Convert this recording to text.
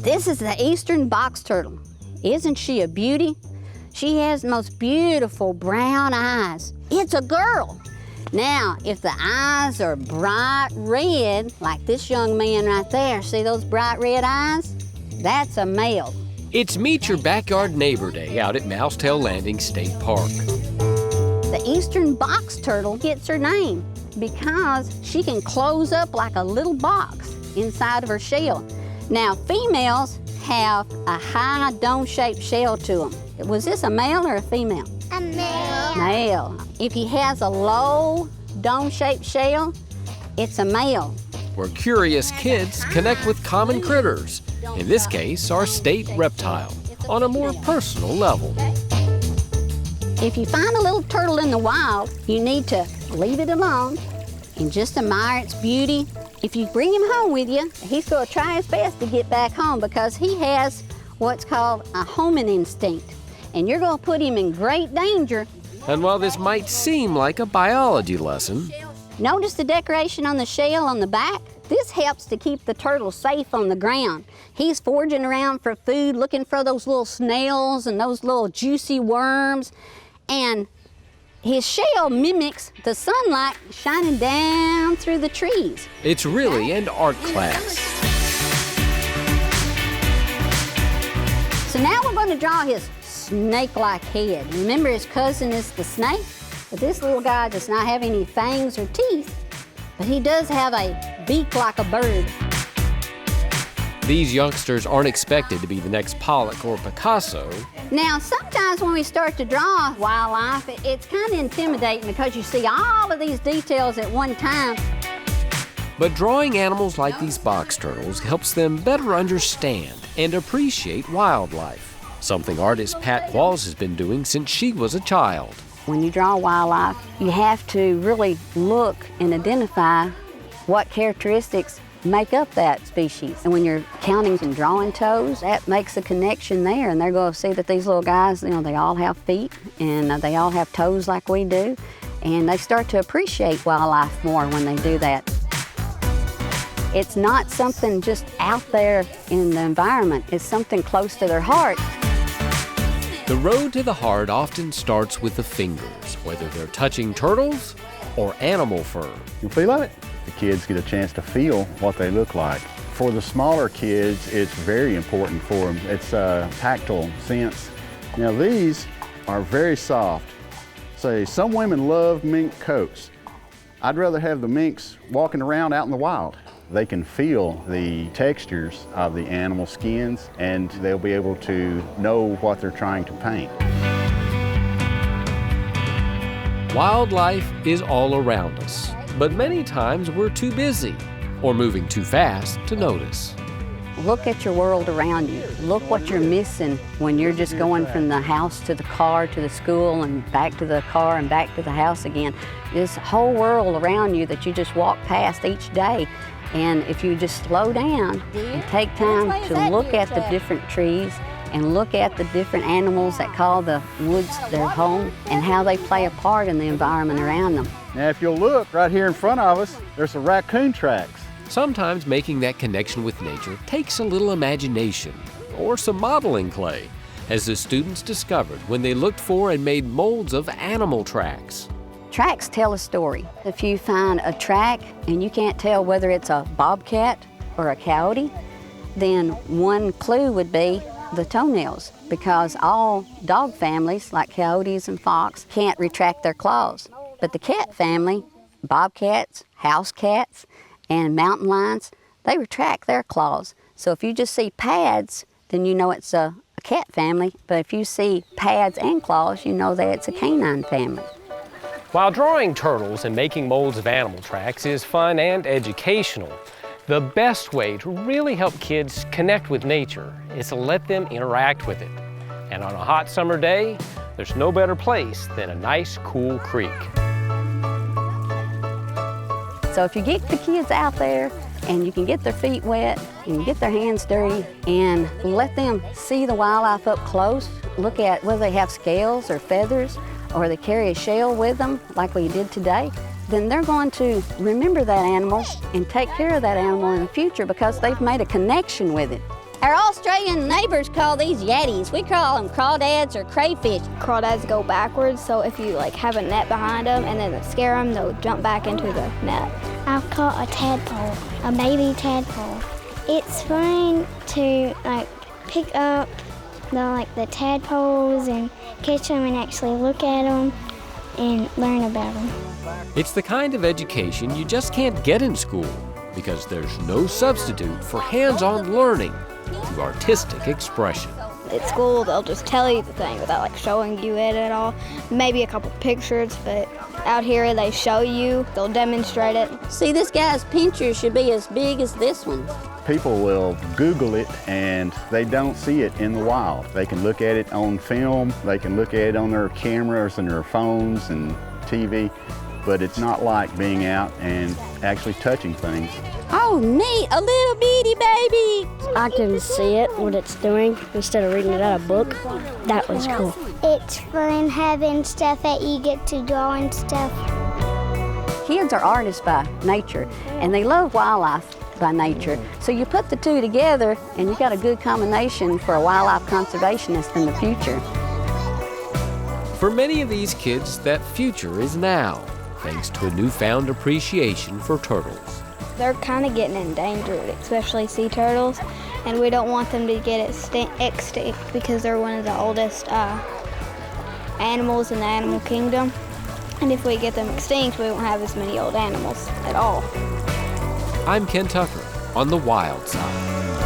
This is the eastern box turtle. Isn't she a beauty? She has the most beautiful brown eyes. It's a girl. Now, if the eyes are bright red, like this young man right there, see those bright red eyes? That's a male. It's Meet Your Backyard Neighbor Day out at Mousetail Landing State Park. The eastern box turtle gets her name because she can close up like a little box inside of her shell. Now, females have a high dome-shaped shell to them. Was this a male or a female? A male. Male. If he has a low dome-shaped shell, it's a male. Where curious kids connect with common critters, in this case, our state reptile, on a more personal level. If you find a little turtle in the wild, you need to leave it alone and just admire its beauty. If you bring him home with you, he's going to try his best to get back home because he has what's called a homing instinct, and you're going to put him in great danger. And while this might seem like a biology lesson, notice the decoration on the shell on the back? This helps to keep the turtle safe on the ground. He's foraging around for food, looking for those little snails and those little juicy worms, and his shell mimics the sunlight shining down through the trees. It's really an art class. So now we're going to draw his snake-like head. Remember, his cousin is the snake? But this little guy does not have any fangs or teeth, but he does have a beak like a bird. These youngsters aren't expected to be the next Pollock or Picasso. Now, sometimes when we start to draw wildlife, it's kind of intimidating because you see all of these details at one time. But drawing animals like these box turtles helps them better understand and appreciate wildlife, something artist Pat Walls has been doing since she was a child. When you draw wildlife, you have to really look and identify what characteristics make up that species. And when you're counting and drawing toes, that makes a connection there, and they're going to see that these little guys, you know, they all have feet and they all have toes like we do, and they start to appreciate wildlife more when they do that. It's not something just out there in the environment, it's something close to their heart. The road to the heart often starts with the fingers, whether they're touching turtles or animal fur. You feel it? The kids get a chance to feel what they look like. For the smaller kids, it's very important for them. It's a tactile sense. Now these are very soft. Say, some women love mink coats. I'd rather have the minks walking around out in the wild. They can feel the textures of the animal skins, and they'll be able to know what they're trying to paint. Wildlife is all around us, but many times we're too busy or moving too fast to notice. Look at your world around you. Look what you're missing when you're just going from the house to the car to the school and back to the car and back to the house again. This whole world around you that you just walk past each day. And if you just slow down and take time to look at the different trees and look at the different animals that call the woods their home and how they play a part in the environment around them. Now if you'll look right here in front of us, there's some raccoon tracks. Sometimes making that connection with nature takes a little imagination or some modeling clay, as the students discovered when they looked for and made molds of animal tracks. Tracks tell a story. If you find a track and you can't tell whether it's a bobcat or a coyote, then one clue would be the toenails, because all dog families, like coyotes and fox, can't retract their claws. But the cat family, bobcats, house cats, and mountain lions, they retract their claws. So if you just see pads, then you know it's a cat family, but if you see pads and claws, you know that it's a canine family. While drawing turtles and making molds of animal tracks is fun and educational, the best way to really help kids connect with nature is to let them interact with it. And on a hot summer day, there's no better place than a nice, cool creek. So if you get the kids out there and you can get their feet wet and get their hands dirty and let them see the wildlife up close, look at whether they have scales or feathers or they carry a shell with them like we did today, then they're going to remember that animal and take care of that animal in the future because they've made a connection with it. Our Australian neighbors call these yatis. We call them crawdads or crayfish. Crawdads go backwards, so if you have a net behind them and then scare them, they'll jump back into the net. I've caught a tadpole, a baby tadpole. It's fun to pick up the tadpoles and catch them and actually look at them and learn about them. It's the kind of education you just can't get in school because there's no substitute for hands-on learning through artistic expression. At school, they'll just tell you the thing without showing you it at all. Maybe a couple pictures, but out here they show you, they'll demonstrate it. See, this guy's pincher should be as big as this one. People will Google it and they don't see it in the wild. They can look at it on film, they can look at it on their cameras and their phones and TV, but it's not like being out and actually touching things. Oh, neat, a little bitty baby. I can see it, what it's doing, instead of reading it out of a book. That was cool. It's fun having stuff that you get to draw and stuff. Kids are artists by nature, and they love wildlife by nature. So you put the two together, and you got a good combination for a wildlife conservationist in the future. For many of these kids, that future is now, thanks to a newfound appreciation for turtles. They're kind of getting endangered, especially sea turtles, and we don't want them to get extinct because they're one of the oldest animals in the animal kingdom. And if we get them extinct, we won't have as many old animals at all. I'm Ken Tucker on The Wild Side.